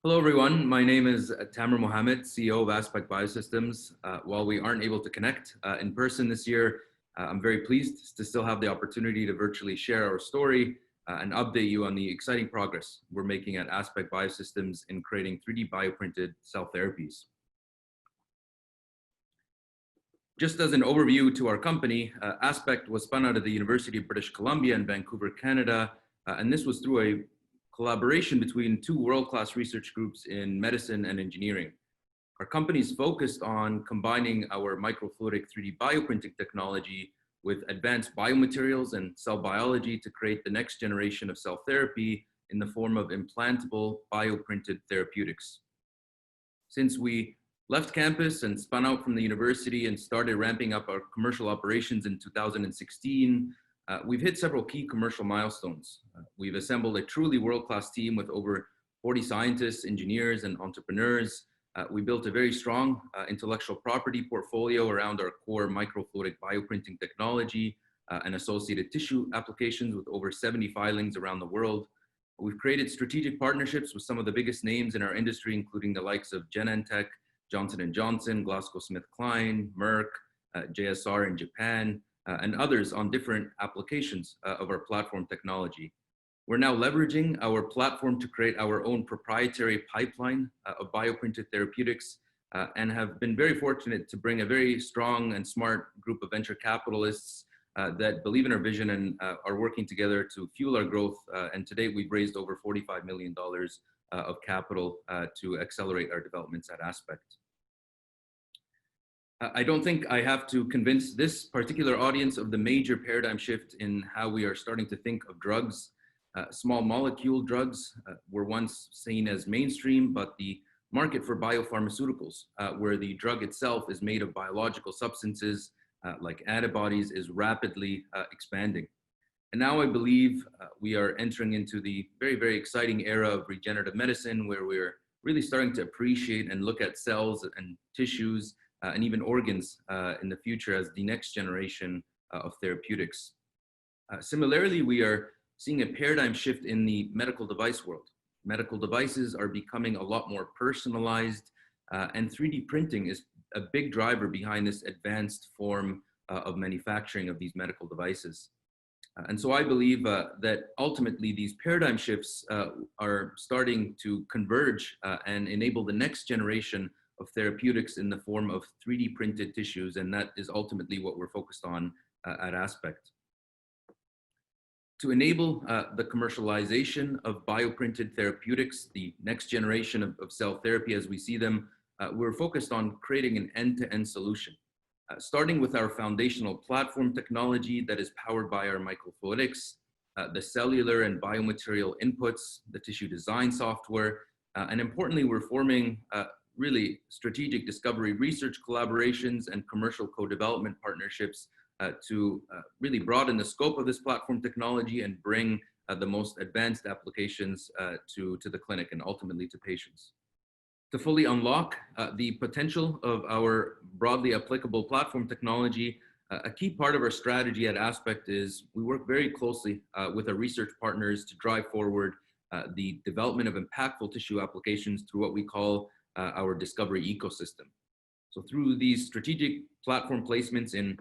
Hello, everyone. My name is Tamer Mohamed, CEO of Aspect Biosystems. While we aren't able to connect in person this year, I'm very pleased to still have the opportunity to virtually share our story and update you on the exciting progress we're making at Aspect Biosystems in creating 3D bioprinted cell therapies. Just as an overview to our company, Aspect was spun out of the University of British Columbia in Vancouver, Canada, and this was through a collaboration between two world-class research groups in medicine and engineering. Our company is focused on combining our microfluidic 3D bioprinting technology with advanced biomaterials and cell biology to create the next generation of cell therapy in the form of implantable bioprinted therapeutics. Since we left campus and spun out from the university and started ramping up our commercial operations in 2016, we've hit several key commercial milestones. We've assembled a truly world-class team with over 40 scientists, engineers, and entrepreneurs. We built a very strong intellectual property portfolio around our core microfluidic bioprinting technology and associated tissue applications with over 70 filings around the world. We've created strategic partnerships with some of the biggest names in our industry, including the likes of Genentech, Johnson & Johnson, GlaxoSmithKline, Merck, JSR in Japan, and others on different applications of our platform technology. We're now leveraging our platform to create our own proprietary pipeline of bioprinted therapeutics and have been very fortunate to bring a very strong and smart group of venture capitalists that believe in our vision and are working together to fuel our growth. And to date, we've raised over $45 million of capital to accelerate our developments at Aspect. I don't think I have to convince this particular audience of the major paradigm shift in how we are starting to think of drugs. Small molecule drugs were once seen as mainstream, but the market for biopharmaceuticals, where the drug itself is made of biological substances like antibodies, is rapidly expanding. And now I believe we are entering into the very, very exciting era of regenerative medicine, where we're really starting to appreciate and look at cells and tissues and even organs in the future as the next generation of therapeutics. Similarly, we are seeing a paradigm shift in the medical device world. Medical devices are becoming a lot more personalized, and 3D printing is a big driver behind this advanced form of manufacturing of these medical devices. And so I believe that ultimately these paradigm shifts are starting to converge and enable the next generation of therapeutics in the form of 3D printed tissues, and that is ultimately what we're focused on at Aspect. To enable the commercialization of bioprinted therapeutics, the next generation of cell therapy as we see them, we're focused on creating an end-to-end solution, starting with our foundational platform technology that is powered by our microfluidics, the cellular and biomaterial inputs, the tissue design software, and importantly, we're forming really strategic discovery research collaborations and commercial co-development partnerships to really broaden the scope of this platform technology and bring the most advanced applications to the clinic and ultimately to patients. To fully unlock the potential of our broadly applicable platform technology, a key part of our strategy at Aspect is we work very closely with our research partners to drive forward the development of impactful tissue applications through what we call our discovery ecosystem. So through these strategic platform placements in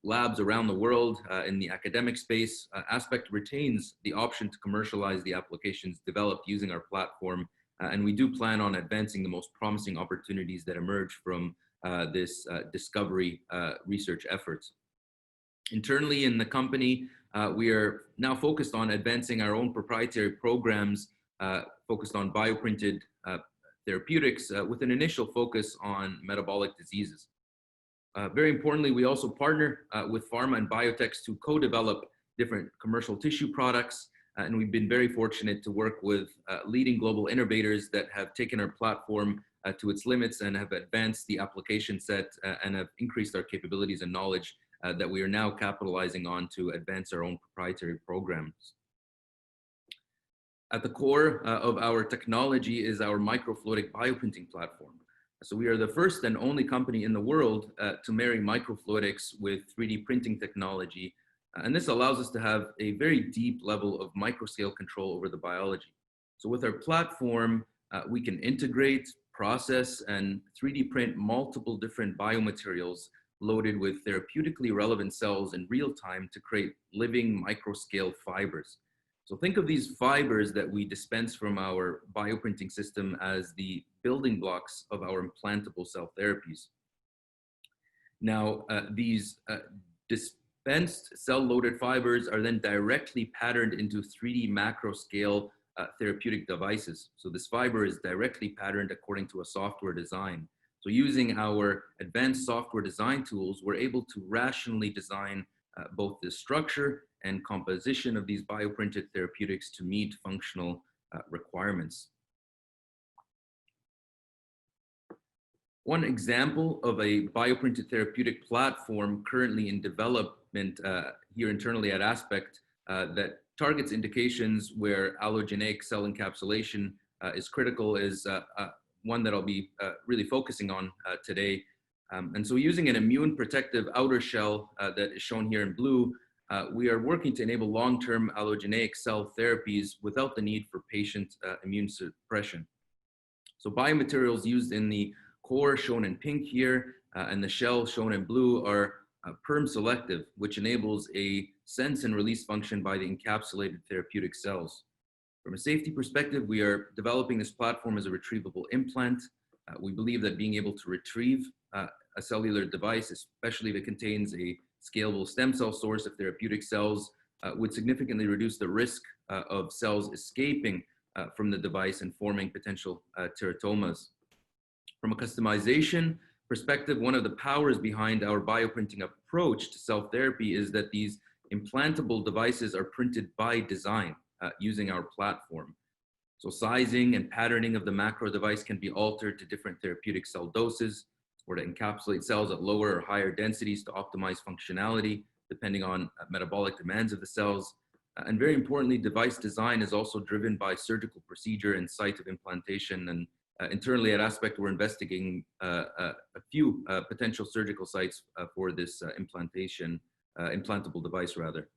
labs around the world in the academic space, Aspect retains the option to commercialize the applications developed using our platform. And we do plan on advancing the most promising opportunities that emerge from this discovery research efforts. Internally in the company, we are now focused on advancing our own proprietary programs focused on bioprinted therapeutics with an initial focus on metabolic diseases. Very importantly, we also partner with pharma and biotechs to co-develop different commercial tissue products. And we've been very fortunate to work with leading global innovators that have taken our platform to its limits and have advanced the application set and have increased our capabilities and knowledge that we are now capitalizing on to advance our own proprietary programs. At the core of our technology is our microfluidic bioprinting platform. So we are the first and only company in the world to marry microfluidics with 3D printing technology. And this allows us to have a very deep level of microscale control over the biology. So with our platform, we can integrate, process, and 3D print multiple different biomaterials loaded with therapeutically relevant cells in real time to create living microscale fibers. So think of these fibers that we dispense from our bioprinting system as the building blocks of our implantable cell therapies. Now, these dispensed cell-loaded fibers are then directly patterned into 3D macro scale therapeutic devices. So this fiber is directly patterned according to a software design. So using our advanced software design tools, we're able to rationally design both the structure and composition of these bioprinted therapeutics to meet functional requirements. One example of a bioprinted therapeutic platform currently in development here internally at Aspect that targets indications where allogeneic cell encapsulation is critical is one that I'll be really focusing on today. And so using an immune protective outer shell that is shown here in blue, we are working to enable long-term allogeneic cell therapies without the need for patient immune suppression. So biomaterials used in the core shown in pink here and the shell shown in blue are perm selective, which enables a sense and release function by the encapsulated therapeutic cells. From a safety perspective, we are developing this platform as a retrievable implant. We believe that being able to retrieve a cellular device, especially if it contains a scalable stem cell source of therapeutic cells, would significantly reduce the risk of cells escaping from the device and forming potential teratomas. From a customization perspective, one of the powers behind our bioprinting approach to cell therapy is that these implantable devices are printed by design using our platform. So sizing and patterning of the macro device can be altered to different therapeutic cell doses or to encapsulate cells at lower or higher densities to optimize functionality depending on metabolic demands of the cells. And very importantly, device design is also driven by surgical procedure and site of implantation. And internally at Aspect, we're investigating a few potential surgical sites for this implantable device rather.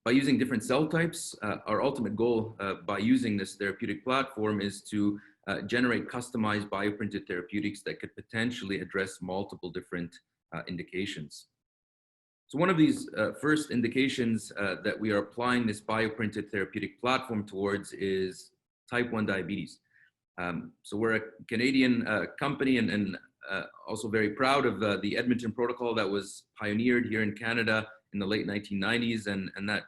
By using different cell types, our ultimate goal by using this therapeutic platform is to generate customized bioprinted therapeutics that could potentially address multiple different indications. So one of these first indications that we are applying this bioprinted therapeutic platform towards is type 1 diabetes. So we're a Canadian company and also very proud of the Edmonton protocol that was pioneered here in Canada in the late 1990s, and that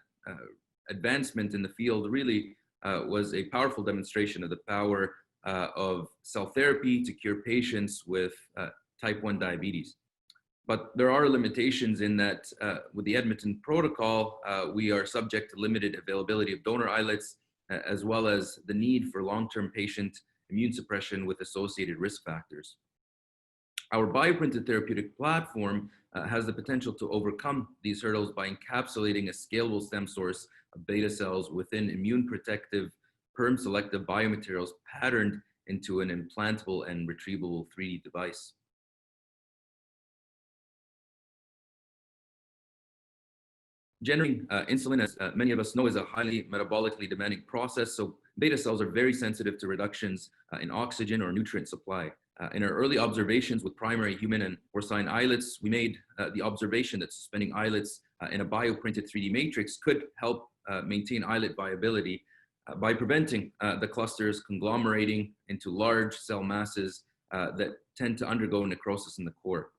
advancement in the field really was a powerful demonstration of the power of cell therapy to cure patients with type 1 diabetes. But there are limitations in that with the Edmonton protocol, we are subject to limited availability of donor islets, as well as the need for long-term patient immune suppression with associated risk factors. Our bioprinted therapeutic platform has the potential to overcome these hurdles by encapsulating a scalable stem source of beta cells within immune protective, perm selective biomaterials patterned into an implantable and retrievable 3D device. Generating insulin, as many of us know, is a highly metabolically demanding process. So beta cells are very sensitive to reductions in oxygen or nutrient supply. In our early observations with primary human and porcine islets, we made the observation that suspending islets in a bioprinted 3D matrix could help maintain islet viability by preventing the clusters conglomerating into large cell masses that tend to undergo necrosis in the core.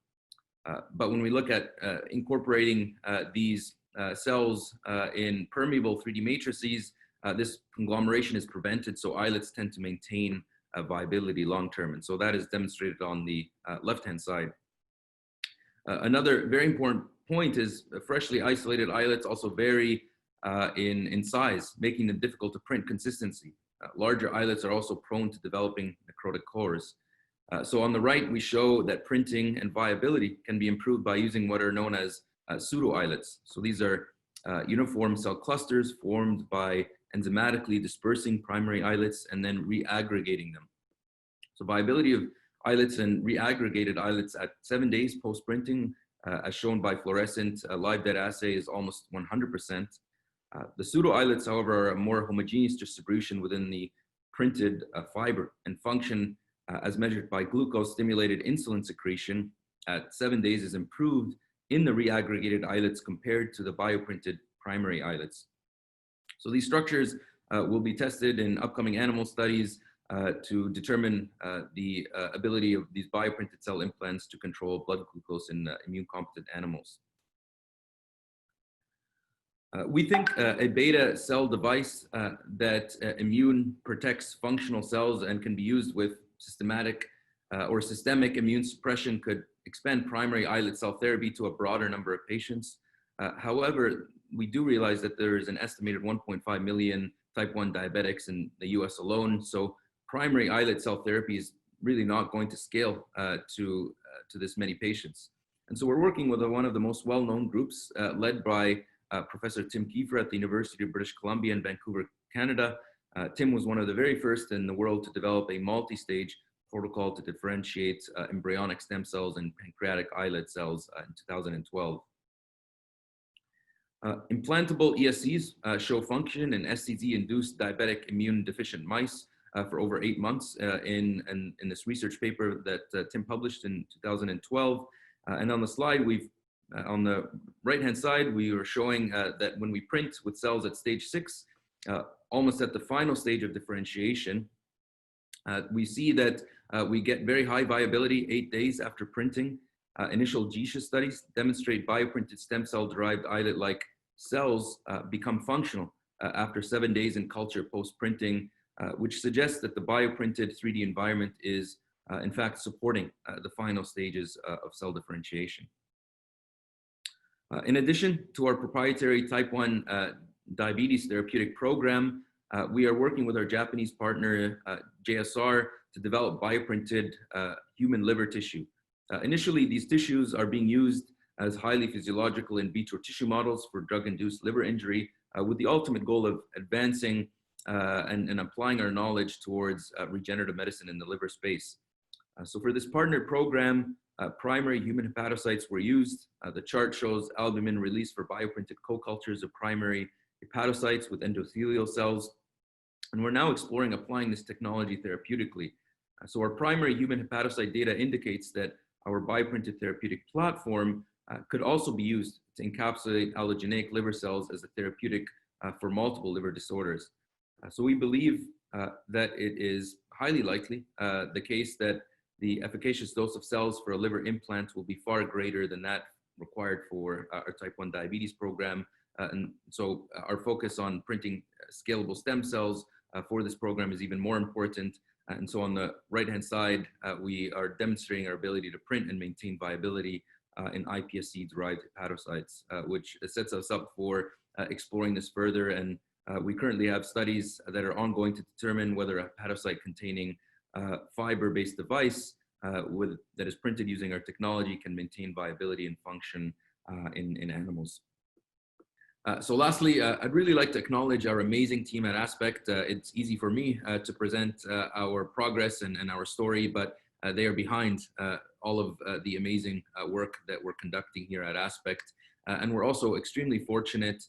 But when we look at incorporating these cells in permeable 3D matrices, this conglomeration is prevented, so islets tend to maintain viability long-term. And so that is demonstrated on the left-hand side. Another very important point is freshly isolated islets also vary in size, making them difficult to print consistency. Larger islets are also prone to developing necrotic cores. So on the right, we show that printing and viability can be improved by using what are known as pseudo-islets. So these are uniform cell clusters formed by enzymatically dispersing primary islets and then reaggregating them. So viability of islets and reaggregated islets at 7 days post-printing, as shown by fluorescent live dead assay, is almost 100%. The pseudo-islets, however, are a more homogeneous distribution within the printed fiber and function as measured by glucose-stimulated insulin secretion at 7 days is improved in the reaggregated islets compared to the bioprinted primary islets. So these structures will be tested in upcoming animal studies to determine the ability of these bioprinted cell implants to control blood glucose in immune-competent animals. We think a beta cell device that immune protects functional cells and can be used with systematic or systemic immune suppression could expand primary islet cell therapy to a broader number of patients. However, we do realize that there is an estimated 1.5 million type 1 diabetics in the US alone. So primary islet cell therapy is really not going to scale to this many patients. And so we're working with one of the most well-known groups led by Professor Tim Kiefer at the University of British Columbia in Vancouver, Canada. Tim was one of the very first in the world to develop a multi-stage protocol to differentiate embryonic stem cells and pancreatic islet cells in 2012. Implantable ESCs show function in SCD-induced diabetic immune deficient mice for over 8 months in this research paper that Tim published in 2012. And on the slide, on the right-hand side, we were showing that when we print with cells at stage 6, almost at the final stage of differentiation, we see that we get very high viability 8 days after printing. Initial GSHA studies demonstrate bioprinted stem cell-derived islet-like cells become functional after 7 days in culture post-printing, which suggests that the bioprinted 3D environment is, in fact, supporting the final stages of cell differentiation. In addition to our proprietary type 1 diabetes therapeutic program, we are working with our Japanese partner, JSR, to develop bioprinted human liver tissue. Initially, these tissues are being used as highly physiological in vitro tissue models for drug-induced liver injury, with the ultimate goal of advancing and applying our knowledge towards regenerative medicine in the liver space. So for this partner program, primary human hepatocytes were used. The chart shows albumin release for bioprinted co-cultures of primary hepatocytes with endothelial cells. And we're now exploring applying this technology therapeutically. So our primary human hepatocyte data indicates that our bioprinted therapeutic platform could also be used to encapsulate allogeneic liver cells as a therapeutic for multiple liver disorders. So we believe that it is highly likely the case that the efficacious dose of cells for a liver implant will be far greater than that required for our type 1 diabetes program. And so our focus on printing scalable stem cells for this program is even more important. And so on the right-hand side, we are demonstrating our ability to print and maintain viability in iPSC-derived hepatocytes, which sets us up for exploring this further. And we currently have studies that are ongoing to determine whether a hepatocyte-containing fiber-based device that is printed using our technology can maintain viability and function in animals. So lastly, I'd really like to acknowledge our amazing team at Aspect. It's easy for me to present our progress and our story, but they are behind all of the amazing work that we're conducting here at Aspect. And we're also extremely fortunate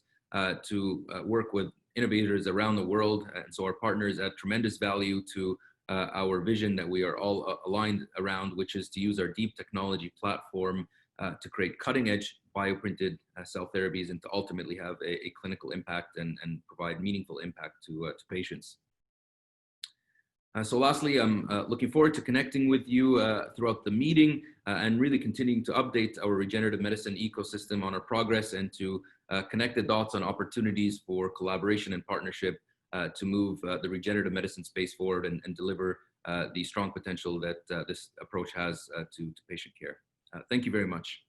to work with innovators around the world. And so our partners add tremendous value to our vision that we are all aligned around, which is to use our deep technology platform to create cutting-edge bioprinted cell therapies and to ultimately have a clinical impact and provide meaningful impact to patients. So lastly, I'm looking forward to connecting with you throughout the meeting and really continuing to update our regenerative medicine ecosystem on our progress and to connect the dots on opportunities for collaboration and partnership to move the regenerative medicine space forward and deliver the strong potential that this approach has to patient care. Thank you very much.